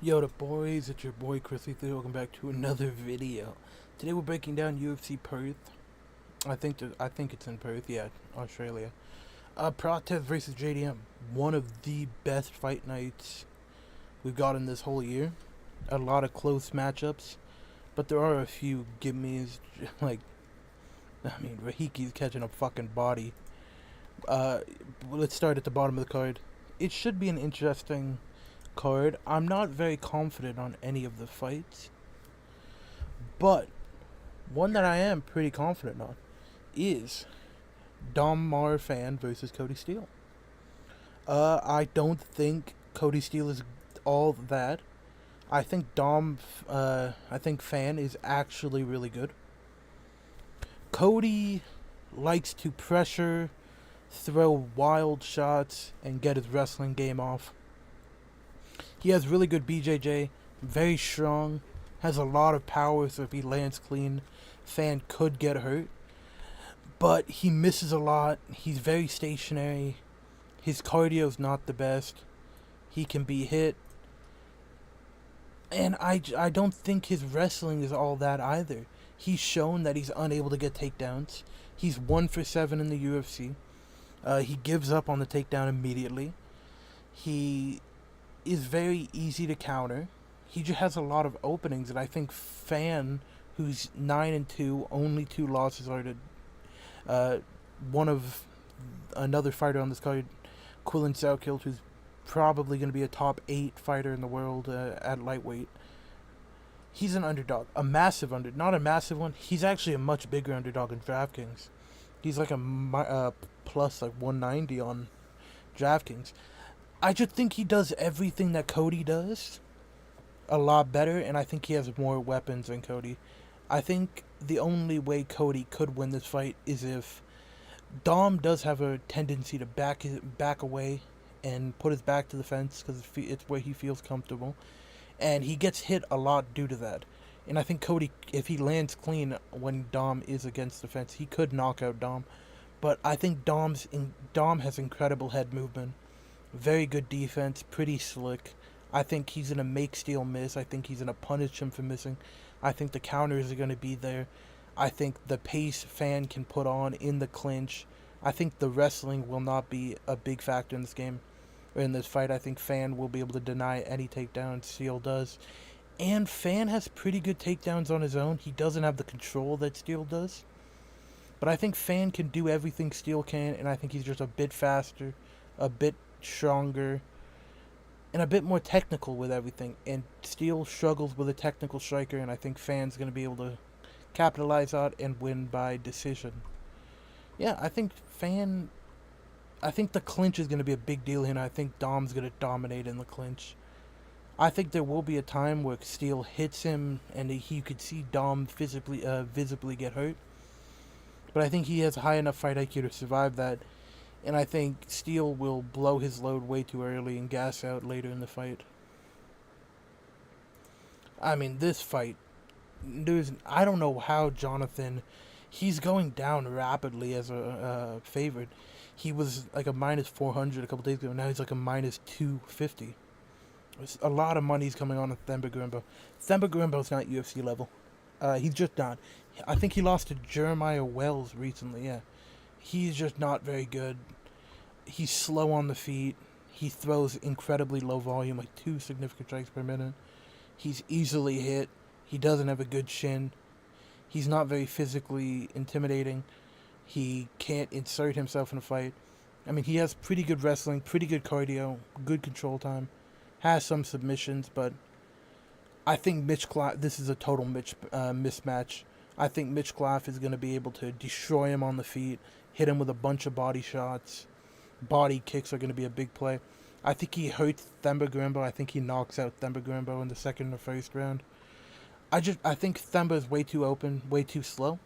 Yo, the boys, it's your boy Chris Lee. Welcome back to another video. Today we're breaking down UFC Perth. I think it's in Perth, yeah, Australia. Prates versus JDM, one of the best fight nights we've gotten this whole year. A lot of close matchups, but there are a few gimmies. Rahiki's catching a fucking body. Let's start at the bottom of the card. It should be an interesting card. I'm not very confident on any of the fights, but one that I am pretty confident on is Dom Mar Fan versus Cody Steele. I don't think Cody Steele is all that. I think I think Fan is actually really good. Cody likes to pressure, throw wild shots, and get his wrestling game off. He has really good BJJ, very strong, has a lot of power, so if he lands clean, Fan could get hurt. But he misses a lot, he's very stationary, his cardio's not the best, he can be hit, and I don't think his wrestling is all that either. He's shown that he's unable to get takedowns. He's 1 for 7 in the UFC. He gives up on the takedown immediately. He is very easy to counter. He just has a lot of openings, and I think Fan, who's 9-2, only 2 losses are to one of another fighter on this card, Quillen Southkill, who's probably going to be a top 8 fighter in the world at lightweight. He's an underdog, a massive underdog, not a massive one. He's actually a much bigger underdog in DraftKings. He's like a plus like 190 on DraftKings. I just think he does everything that Cody does a lot better, and I think he has more weapons than Cody. I think the only way Cody could win this fight is if Dom does have a tendency to back away and put his back to the fence because it's where he feels comfortable, and he gets hit a lot due to that. And I think Cody, if he lands clean when Dom is against the fence, he could knock out Dom. But I think Dom has incredible head movement, very good defense, pretty slick. I think he's going to make Steele miss. I think he's going to punish him for missing. I think the counters are going to be there. I think the pace Fan can put on in the clinch. I think the wrestling will not be a big factor in this game, or in this fight. I think Fan will be able to deny any takedown Steele does. And Fan has pretty good takedowns on his own. He doesn't have the control that Steele does. But I think Fan can do everything Steele can, and I think he's just a bit faster, a bit stronger, and a bit more technical with everything. And Steele struggles with a technical striker, and I think Fan's going to be able to capitalize on and win by decision. Yeah, I think the clinch is going to be a big deal here, and I think Dom's going to dominate in the clinch. I think there will be a time where Steele hits him, and you could see Dom visibly get hurt. But I think he has high enough fight IQ to survive that. And I think Steele will blow his load way too early and gas out later in the fight. I mean, this fight, I don't know how Jonathan, he's going down rapidly as a favorite. He was like a minus 400 a couple days ago. Now he's like a minus 250. There's a lot of money's coming on with Themba Gorimbo. Themba Gorimbo's not UFC level. He's just not. I think he lost to Jeremiah Wells recently, yeah. He's just not very good. He's slow on the feet. He throws incredibly low volume, like 2 significant strikes per minute. He's easily hit. He doesn't have a good shin. He's not very physically intimidating. He can't insert himself in a fight. I mean, he has pretty good wrestling, pretty good cardio, good control time. Has some submissions, but I think this is a total mismatch. I think Mitch Klaff is going to be able to destroy him on the feet, hit him with a bunch of body shots. Body kicks are going to be a big play. I think he hurts Themba Gorimbo. I think he knocks out Themba Gorimbo in the second or first round. I think Themba is way too open, way too slow.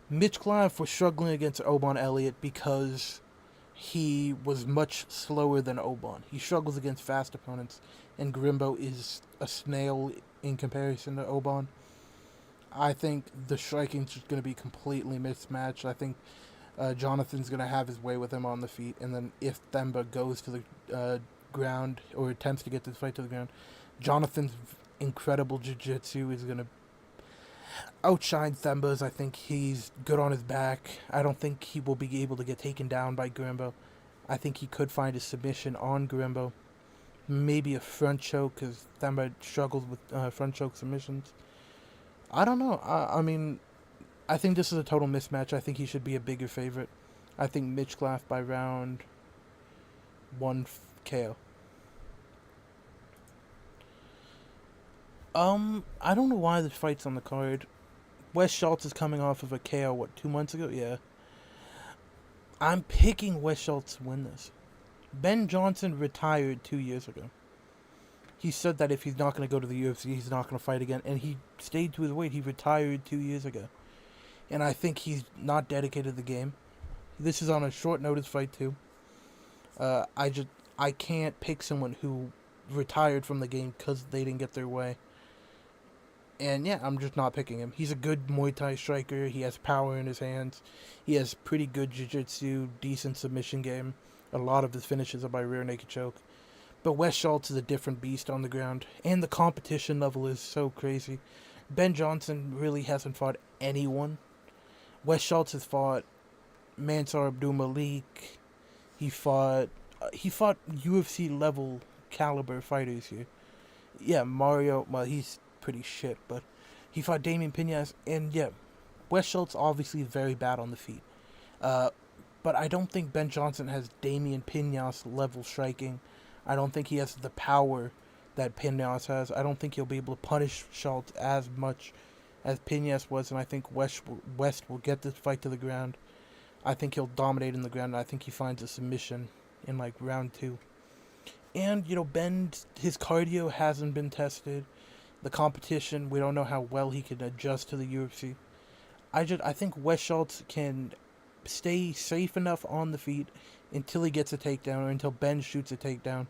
Mitch Klaff was struggling against Obon Elliott because he was much slower than Obon. He struggles against fast opponents, and Gorimbo is a snail in comparison to Obon. I think the striking's just going to be completely mismatched. I think Jonathan's going to have his way with him on the feet, and then if Themba goes to the ground or attempts to get this fight to the ground, Jonathan's incredible jiu-jitsu is going to outshine Themba's. I think he's good on his back. I don't think he will be able to get taken down by Gurimbo. I think he could find a submission on Gurimbo. Maybe a front choke, because Themba struggles with front choke submissions. I don't know. I mean, I think this is a total mismatch. I think he should be a bigger favorite. I think Mitchclaff by round 1 KO. I don't know why this fight's on the card. Wes Schultz is coming off of a KO, 2 months ago? Yeah. I'm picking Wes Schultz to win this. Ben Johnson retired 2 years ago. He said that if he's not going to go to the UFC, he's not going to fight again. And he stayed to his weight. He retired 2 years ago. And I think he's not dedicated to the game. This is on a short notice fight, too. I can't pick someone who retired from the game because they didn't get their way. And yeah, I'm just not picking him. He's a good Muay Thai striker. He has power in his hands. He has pretty good jiu-jitsu, decent submission game. A lot of his finishes are by rear naked choke. But Wes Schultz is a different beast on the ground. And the competition level is so crazy. Ben Johnson really hasn't fought anyone. Wes Schultz has fought Mansour Abdul-Malik. He fought UFC level caliber fighters here. Yeah, Mario, well, he's pretty shit, but he fought Damian Piñas, and yeah, Wes Schultz obviously is very bad on the feet. But I don't think Ben Johnson has Damian Piñas level striking. I don't think he has the power that Piñas has. I don't think he'll be able to punish Schultz as much as Piñas was, and I think West will get this fight to the ground. I think he'll dominate in the ground, and I think he finds a submission in like round 2. And, Ben, his cardio hasn't been tested. The competition, we don't know how well he can adjust to the UFC. I think Wes Schultz can stay safe enough on the feet until he gets a takedown or until Ben shoots a takedown.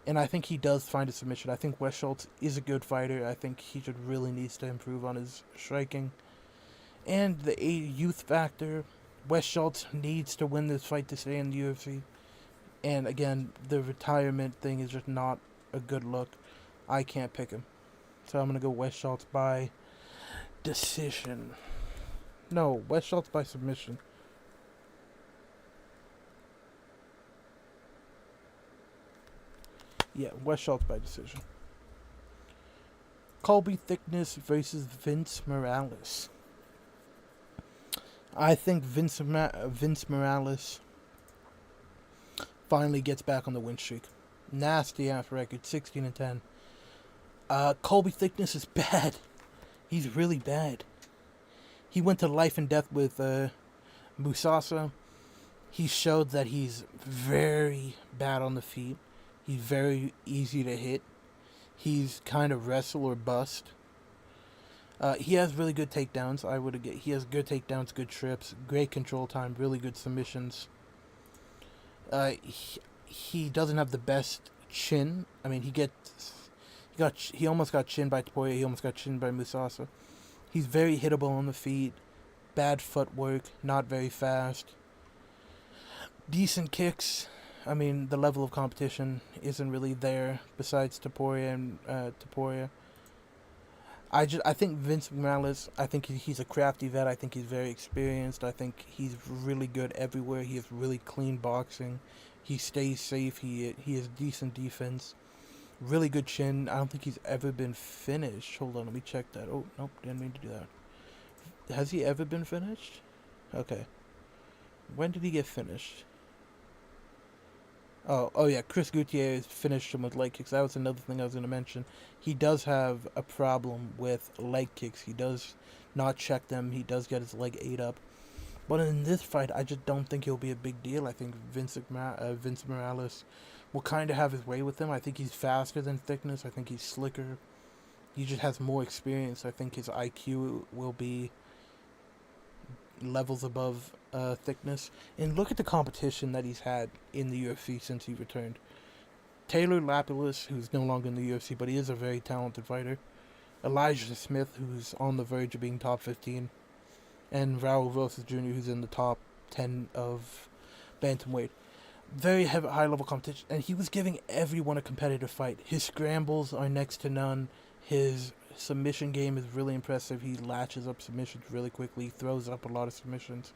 And I think he does find a submission. I think Wes Schultz is a good fighter. I think he really needs to improve on his striking. And the youth factor, Wes Schultz needs to win this fight to stay in the UFC. And again, the retirement thing is just not a good look. I can't pick him. So I'm going to go Wes Schultz by decision. No, Wes Schultz by submission. Yeah, Wes Schultz by decision. Colby Thickness versus Vince Morales. I think Vince Morales finally gets back on the win streak. Nasty ass record, 16-10. Colby Thickness is bad. He's really bad. He went to life and death with Musasa. He showed that he's very bad on the feet. He's very easy to hit. He's kind of wrestle or bust. He has really good takedowns. He has good takedowns, good trips, great control time, really good submissions. He doesn't have the best chin. I mean, he almost got chinned by Topuria. He almost got chinned by Musasa. He's very hittable on the feet. Bad footwork. Not very fast. Decent kicks. I mean, the level of competition isn't really there besides Topuria and Topuria. I think Vince Morales, I think he's a crafty vet. I think he's very experienced. I think he's really good everywhere. He has really clean boxing. He stays safe. He has decent defense. Really good chin. I don't think he's ever been finished. Hold on, let me check that. Oh, nope, didn't mean to do that. Has he ever been finished? Okay. When did he get finished? Oh yeah, Chris Gutierrez finished him with leg kicks. That was another thing I was going to mention. He does have a problem with leg kicks. He does not check them. He does get his leg ate up. But in this fight, I just don't think he'll be a big deal. I think Vince Morales will kind of have his way with him. I think he's faster than Thickness. I think he's slicker. He just has more experience. I think his IQ will be levels above Thickness. And look at the competition that he's had in the UFC since he returned. Taylor Lapillus, who's no longer in the UFC, but he is a very talented fighter. Elijah Smith, who's on the verge of being top 15. And Raul Rosas Jr., who's in the top 10 of bantamweight. Very high level competition, and he was giving everyone a competitive fight. His scrambles are next to none. His submission game is really impressive. He latches up submissions really quickly, throws up a lot of submissions.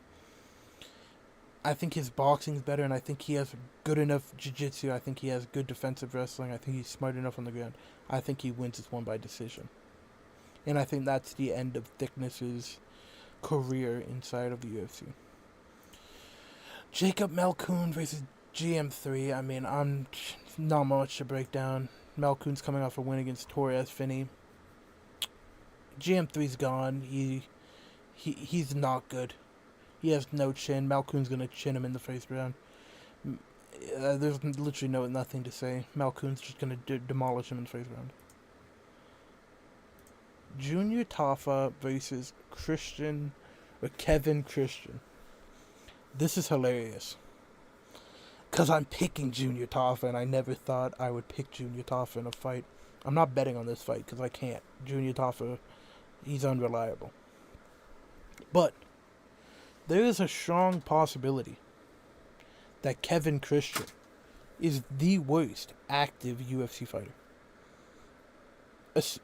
I think his boxing's better, and I think he has good enough jiu-jitsu. I think he has good defensive wrestling. I think he's smart enough on the ground. I think he wins this one by decision. And I think that's the end of Thickness's career inside of the UFC. Jacob Malkoun versus GM3. I mean, I'm not much to break down. Malkoun's coming off a win against Torres Finney. GM3's gone. He's not good. He has no chin. Malkoun's gonna chin him in the first round. There's literally nothing to say. Malkoun's just gonna demolish him in the first round. Junior Tafa versus Kevin Christian. This is hilarious. Because I'm picking Junior Tafa, and I never thought I would pick Junior Tafa in a fight. I'm not betting on this fight, because I can't. Junior Tafa, he's unreliable. But there is a strong possibility that Kevin Christian is the worst active UFC fighter.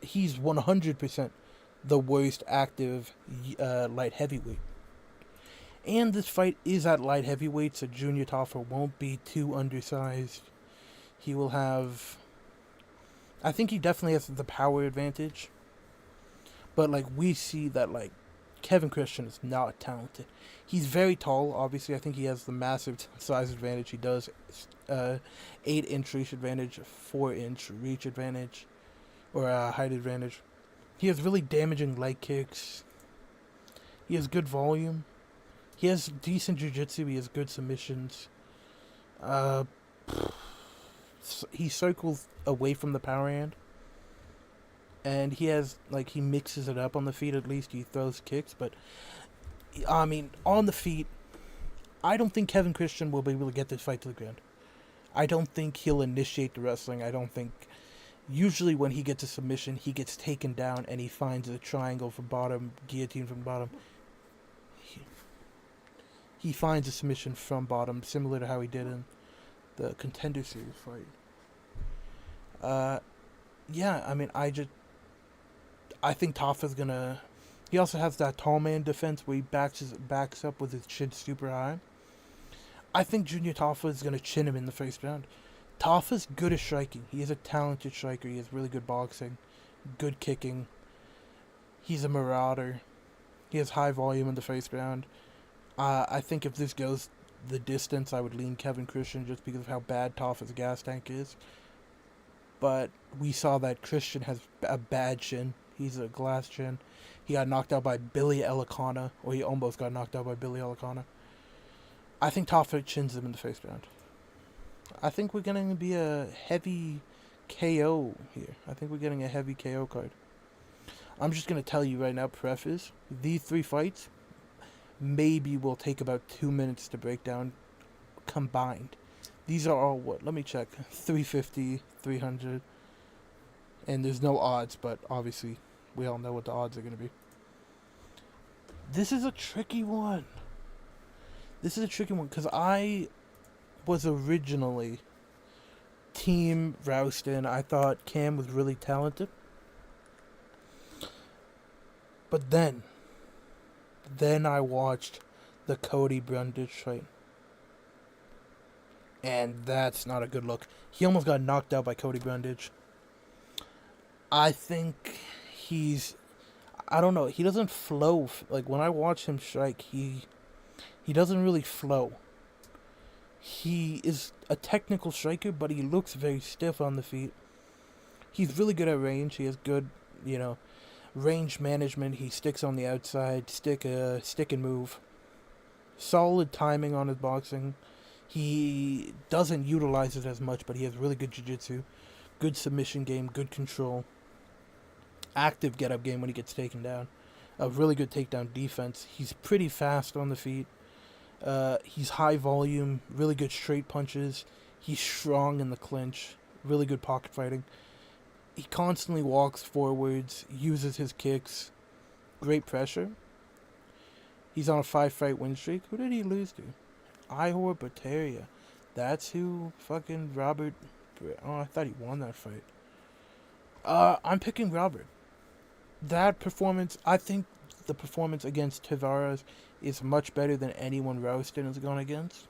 He's 100% the worst active light heavyweight. And this fight is at light heavyweight, so Junior Tafa won't be too undersized. He will have... I think he definitely has the power advantage. But, we see that, Kevin Christian is not talented. He's very tall, obviously. I think he has the massive size advantage. He does 8-inch reach advantage, 4-inch reach advantage, or height advantage. He has really damaging leg kicks. He has good volume. He has decent jiu-jitsu. He has good submissions. He circles away from the power hand. And he has, he mixes it up on the feet at least. He throws kicks. But, I mean, on the feet, I don't think Kevin Christian will be able to get this fight to the ground. I don't think he'll initiate the wrestling. I don't think... Usually when he gets a submission, he gets taken down and he finds a triangle from bottom, guillotine from bottom. He finds a submission from bottom, similar to how he did in the Contender Series fight. Yeah, I mean, I think Tafa's gonna... He also has that tall man defense where he backs up with his chin super high. I think Junior Tafa is gonna chin him in the first round. Tafa's good at striking. He is a talented striker. He has really good boxing, good kicking. He's a marauder. He has high volume in the first round. I think if this goes the distance, I would lean Kevin Christian just because of how bad Tafa's gas tank is. But we saw that Christian has a bad chin. He's a glass chin. He got knocked out by Billy Elicana, or he almost got knocked out by Billy Elicana. I think Tafa chins him in the first round. I think we're going to be a heavy KO here. I think we're getting a heavy KO card. I'm just going to tell you right now, preface, these 3 fights maybe will take about 2 minutes to break down combined. These are all what? Let me check. 350, 300. And there's no odds, but obviously we all know what the odds are going to be. This is a tricky one. This is a tricky one because I was originally Team Rouston. I thought Cam was really talented. But then I watched the Cody Brundage fight. And that's not a good look. He almost got knocked out by Cody Brundage. I think I don't know, he doesn't flow. When I watch him strike, he doesn't really flow. He is a technical striker, but he looks very stiff on the feet. He's really good at range. He has good, range management. He sticks on the outside, stick and move. Solid timing on his boxing. He doesn't utilize it as much, but he has really good jiu-jitsu, good submission game, good control, active get-up game when he gets taken down, a really good takedown defense. He's pretty fast on the feet. He's high volume, really good straight punches. He's strong in the clinch, really good pocket fighting. He constantly walks forwards, uses his kicks, great pressure. He's on a 5-fight win streak. Who did he lose to? Ihor Bataria. That's who fucking Robert. Oh, I thought he won that fight. I'm picking Robert. That performance, I think the performance against Tavares is much better than anyone Rouston has gone against.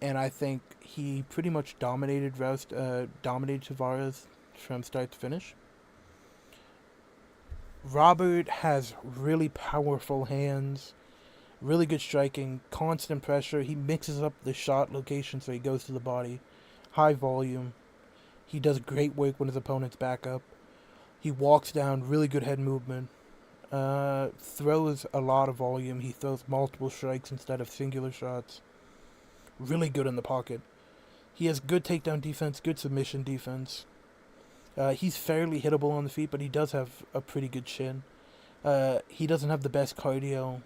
And I think he pretty much dominated Tavares from start to finish. Robert has really powerful hands, really good striking, constant pressure. He mixes up the shot location so he goes to the body, high volume. He does great work when his opponent's back up. He walks down, really good head movement. Throws a lot of volume. He throws multiple strikes instead of singular shots. Really good in the pocket. He has good takedown defense, good submission defense. He's fairly hittable on the feet, but he does have a pretty good chin. He doesn't have the best cardio.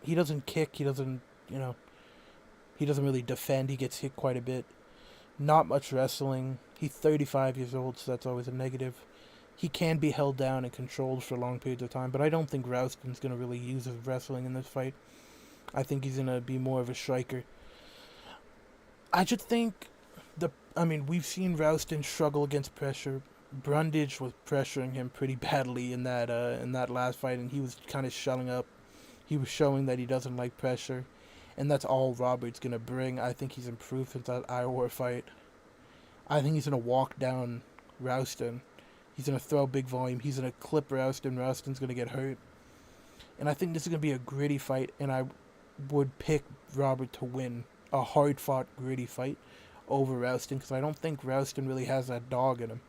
He doesn't kick. He doesn't, he doesn't really defend. He gets hit quite a bit. Not much wrestling. He's 35 years old, so that's always a negative. He can be held down and controlled for long periods of time, but I don't think Rouston's going to really use his wrestling in this fight. I think he's going to be more of a striker. I just think we've seen Rouston struggle against pressure. Brundage was pressuring him pretty badly in that last fight, and he was kind of shelling up. He was showing that he doesn't like pressure, and that's all Robert's gonna bring. I think he's improved since that Iowa fight. I think he's gonna walk down Rouston. He's gonna throw big volume. He's gonna clip Rouston. Rouston's gonna get hurt, and I think this is gonna be a gritty fight. And I would pick Robert to win a hard-fought, gritty fight over Rouston because I don't think Rouston really has that dog in him.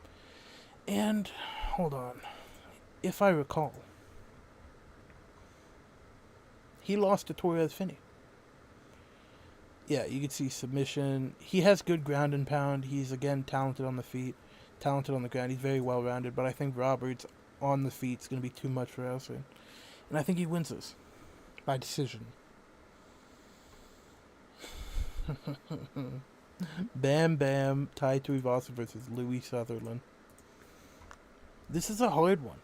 And, hold on, if I recall, he lost to Torres Finney. Yeah, you can see submission. He has good ground and pound. He's, again, talented on the feet, talented on the ground. He's very well-rounded, but I think Roberts on the feet is going to be too much for Rouston. And I think he wins this by decision. Bam Bam, Tai Tuivasa versus Louis Sutherland. This is a hard one.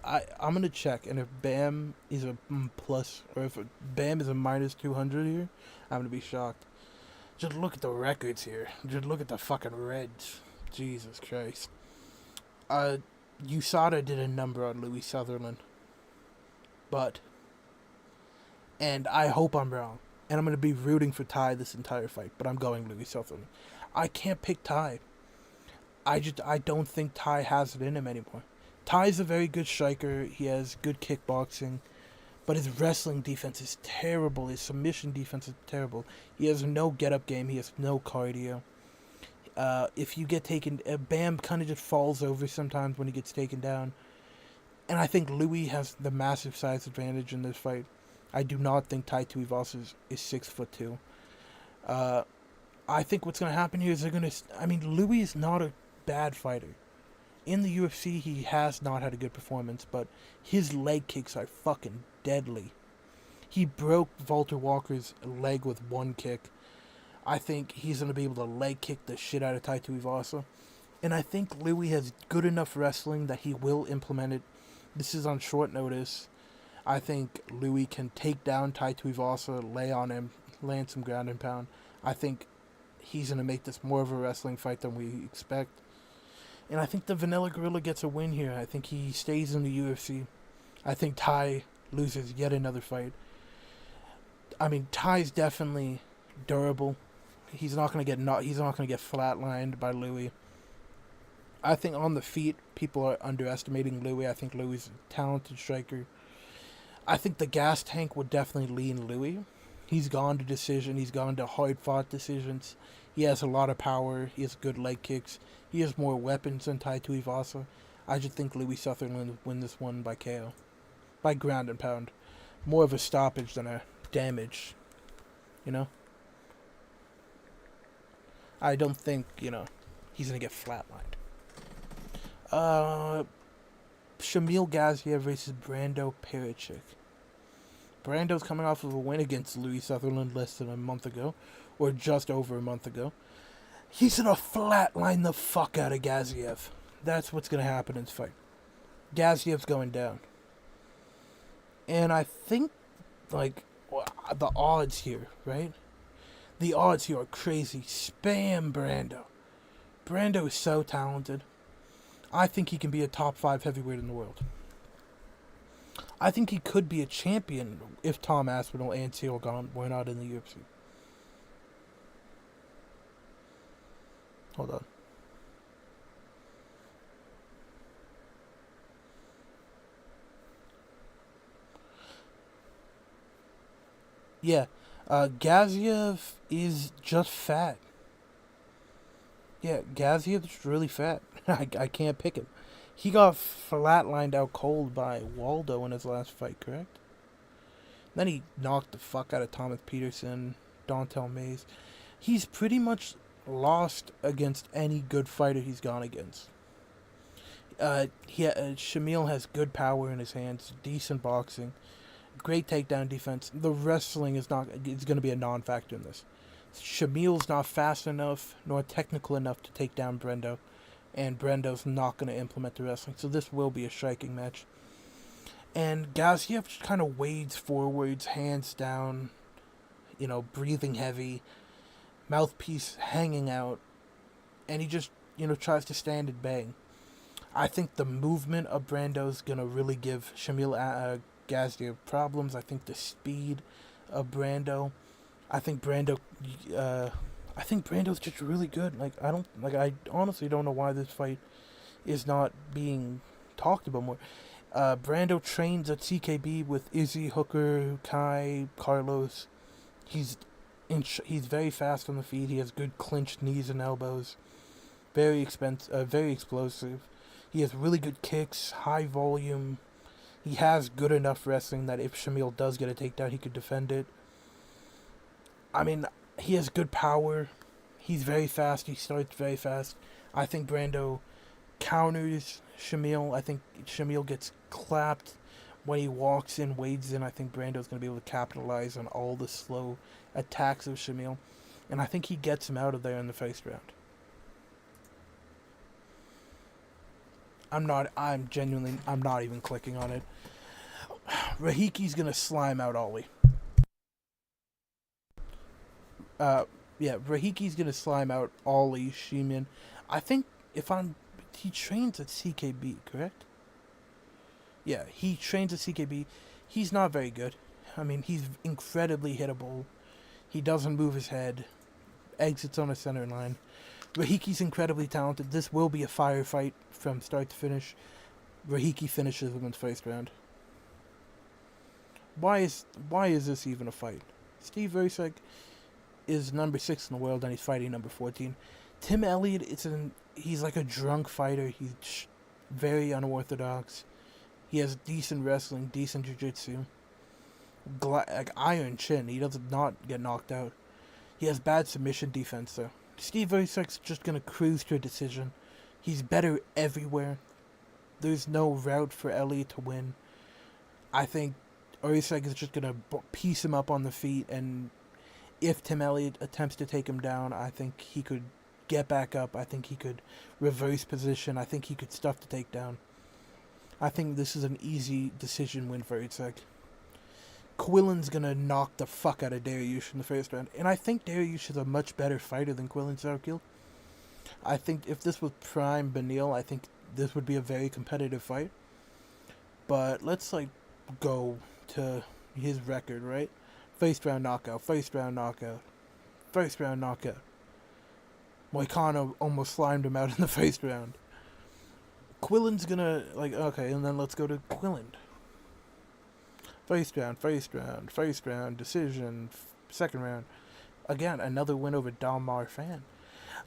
I'm gonna check, and if Bam is a plus, or if Bam is a minus 200 here, I'm gonna be shocked. Just look at the records here. Just look at the fucking Reds. Jesus Christ. USADA did a number on Louis Sutherland, and I hope I'm wrong, and I'm gonna be rooting for Ty this entire fight, but I'm going Louis Sutherland. I can't pick Ty. I don't think Ty has it in him anymore. Ty's a very good striker. He has good kickboxing, but his wrestling defense is terrible. His submission defense is terrible. He has no get-up game. He has no cardio. If you get taken, Bam kind of just falls over sometimes when he gets taken down. And I think Louis has the massive size advantage in this fight. I do not think Tai Tuivasa is 6'2". I think what's going to happen here is Louis is not a bad fighter. In the UFC, he has not had a good performance, but his leg kicks are fucking deadly. He broke Walter Walker's leg with one kick. I think he's going to be able to leg kick the shit out of Tai Tuivasa. And I think Louis has good enough wrestling that he will implement it. This is on short notice. I think Louis can take down Tai Tuivasa, lay on him, land some ground and pound. I think he's going to make this more of a wrestling fight than we expect. And I think the Vanilla Gorilla gets a win here. I think he stays in the UFC. I think Ty loses yet another fight. Ty's definitely durable. He's not going to get flatlined by Louis. I think on the feet, people are underestimating Louis. I think Louis is a talented striker. I think the gas tank would definitely lean Louis. He's gone to decision. He's gone to hard-fought decisions. He has a lot of power. He has good leg kicks. He has more weapons than Tai Tuivasa. I just think Louis Sutherland will win this one by KO. By ground and pound. More of a stoppage than a damage. I don't think, he's going to get flatlined. Shamil Gaziev versus Brando Pericic. Brando's coming off of a win against Louis Sutherland less than a month ago, or just over a month ago. He's going to flatline the fuck out of Gaziev. That's what's going to happen in this fight. Gaziev's going down. And I think, the odds here, right? The odds here are crazy. Spam Brando. Brando is so talented. I think he can be a top 5 heavyweight in the world. I think he could be a champion if Tom Aspinall and Cyril Gane were not in the UFC. Hold on. Yeah, Gaziev is just fat. Yeah, Gaziev's really fat. I can't pick him. He got flatlined out cold by Waldo in his last fight, correct? Then he knocked the fuck out of Thomas Peterson, Dontel Mays. He's pretty much lost against any good fighter he's gone against. Shamil has good power in his hands, decent boxing, great takedown defense. The wrestling is going to be a non-factor in this. Shamil's not fast enough nor technical enough to take down Brendo, and Brendo's not going to implement the wrestling. So this will be a striking match. And Gaziev just kind of wades forwards, hands down, breathing heavy, mouthpiece hanging out, and he just, tries to stand and bang. I think the movement of Brando's going to really give Shamil Gaziev problems. I think the speed of Brando. I think Brando's just really good. I honestly don't know why this fight is not being talked about more. Brando trains at CKB with Izzy, Hooker, Kai, Carlos. He's very fast on the feet. He has good clinched knees and elbows. Very explosive. He has really good kicks, high volume. He has good enough wrestling that if Shamil does get a takedown, he could defend it. I mean, he has good power. He's very fast. He starts very fast. I think Brando counters Shamil. I think Shamil gets clapped when he walks in, wades in. I think Brando's going to be able to capitalize on all the slow attacks of Shamil. And I think he gets him out of there in the first round. I'm not even clicking on it. Rahiki's going to slime out Ollie. Rahiki's going to slime out Ollie Sheeman. I think he trains at CKB, correct? Yeah, he trains at CKB. He's not very good. I mean, he's incredibly hittable. He doesn't move his head. Exits on a center line. Rahiki's incredibly talented. This will be a firefight from start to finish. Rahiki finishes him in the first round. Why is this even a fight? Steve Versak is number 6 in the world and he's fighting number 14. Tim Elliott he's like a drunk fighter. He's very unorthodox. He has decent wrestling, decent jiu-jitsu. Iron chin. He does not get knocked out. He has bad submission defense though. Steve Versak's just going to cruise to a decision. He's better everywhere. There's no route for Elliott to win. I think Versak is just going to piece him up on the feet, and if Tim Elliott attempts to take him down, I think he could get back up. I think he could reverse position. I think he could stuff the takedown. I think this is an easy decision win for Versak. Quillen's going to knock the fuck out of Dariush in the first round. And I think Dariush is a much better fighter than Quillen Southkill. I think if this was prime Benil, I think this would be a very competitive fight. But let's go to his record, right? First round knockout. Moicano almost slimed him out in the first round. Quillen's gonna, okay, and then let's go to Quillen. First round, decision, second round. Again, another win over Dalmar Fan.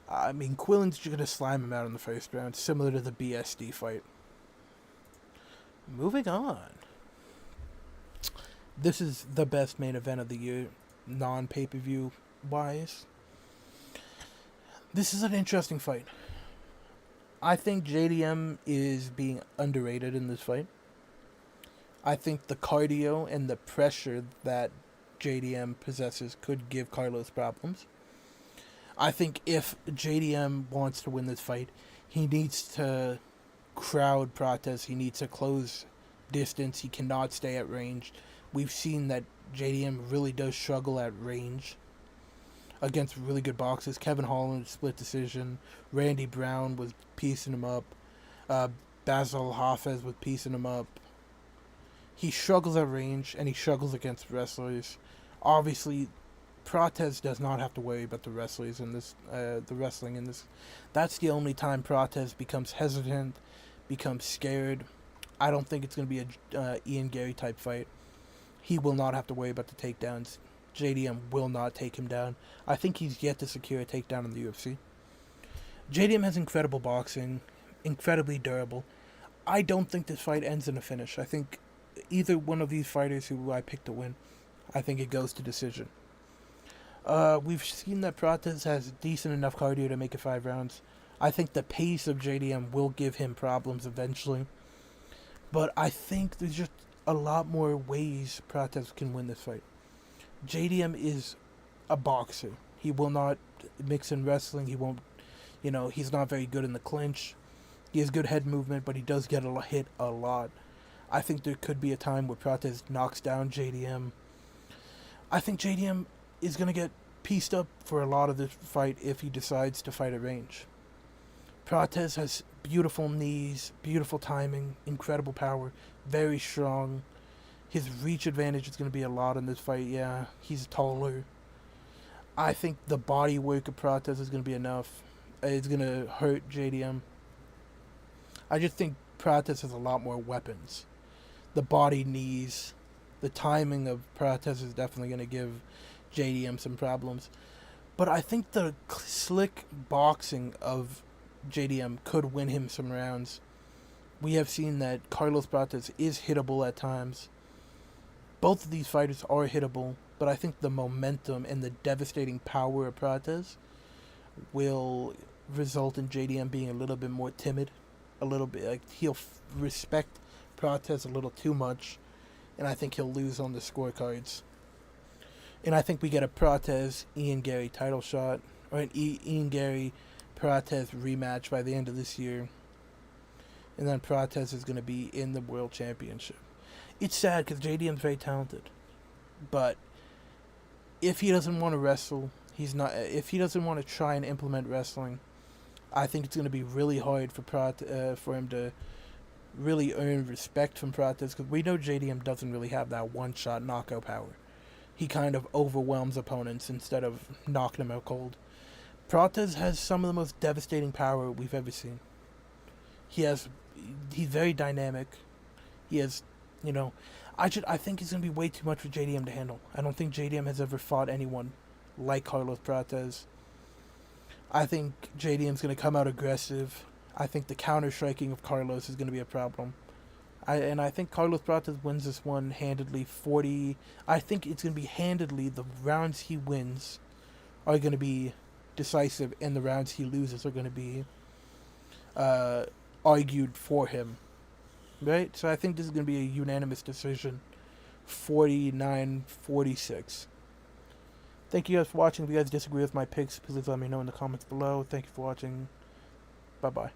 I mean, Quillen's just going to slime him out in the first round, similar to the BSD fight. Moving on. This is the best main event of the year, non-pay-per-view wise. This is an interesting fight. I think JDM is being underrated in this fight. I think the cardio and the pressure that JDM possesses could give Carlos problems. I think if JDM wants to win this fight, he needs to crowd protest. He needs to close distance. He cannot stay at range. We've seen that JDM really does struggle at range. against really good boxers. Kevin Holland, split decision. Randy Brown was piecing him up. Uh, Basil Hafez was piecing him up. He struggles at range, and he struggles against wrestlers. Obviously, Prates does not have to worry about the wrestlers in this, the wrestling in this. That's the only time Prates becomes hesitant, becomes scared. I don't think it's going to be a Ian Gary type fight. He will not have to worry about the takedowns. JDM will not take him down. I think he's yet to secure a takedown in the UFC. JDM has incredible boxing, incredibly durable. I don't think this fight ends in a finish. I think either one of these fighters who I pick to win, I think it goes to decision. We've seen that Prates has decent enough cardio to make it 5 rounds. I think the pace of JDM will give him problems eventually. But I think there's just a lot more ways Prates can win this fight. JDM is a boxer. He will not mix in wrestling. He won't, he's not very good in the clinch. He has good head movement, but he does get hit a lot. I think there could be a time where Prates knocks down JDM. I think JDM is going to get pieced up for a lot of this fight if he decides to fight at range. Prates has beautiful knees, beautiful timing, incredible power, very strong. His reach advantage is going to be a lot in this fight, yeah. He's taller. I think the body work of Prates is going to be enough. It's going to hurt JDM. I just think Prates has a lot more weapons. The body, knees, the timing of Prates is definitely going to give JDM some problems. But I think the slick boxing of JDM could win him some rounds. We have seen that Carlos Prates is hittable at times. Both of these fighters are hittable, but I think the momentum and the devastating power of Prates will result in JDM being a little bit more timid. A little bit, like he'll respect Prates a little too much, and I think he'll lose on the scorecards. And I think we get a Prates Ian Gary title shot, or an Ian Gary Prates rematch by the end of this year. And then Prates is going to be in the World Championship. It's sad because JDM's very talented, but if he doesn't want to wrestle, he's not. If he doesn't want to try and implement wrestling, I think it's going to be really hard for him to really earn respect from Prates, because we know JDM doesn't really have that one-shot knockout power. He kind of overwhelms opponents instead of knocking them out cold. Prates has some of the most devastating power we've ever seen. He's very dynamic. He has, I think it's going to be way too much for JDM to handle. I don't think JDM has ever fought anyone like Carlos Prates. I think JDM's going to come out aggressive. I think the counter-striking of Carlos is going to be a problem. I think Carlos Prates wins this one handedly, 40. I think it's going to be handedly. The rounds he wins are going to be decisive, and the rounds he loses are going to be argued for him. Right? So I think this is going to be a unanimous decision, 49-46. Thank you guys for watching. If you guys disagree with my picks, please let me know in the comments below. Thank you for watching. Bye-bye.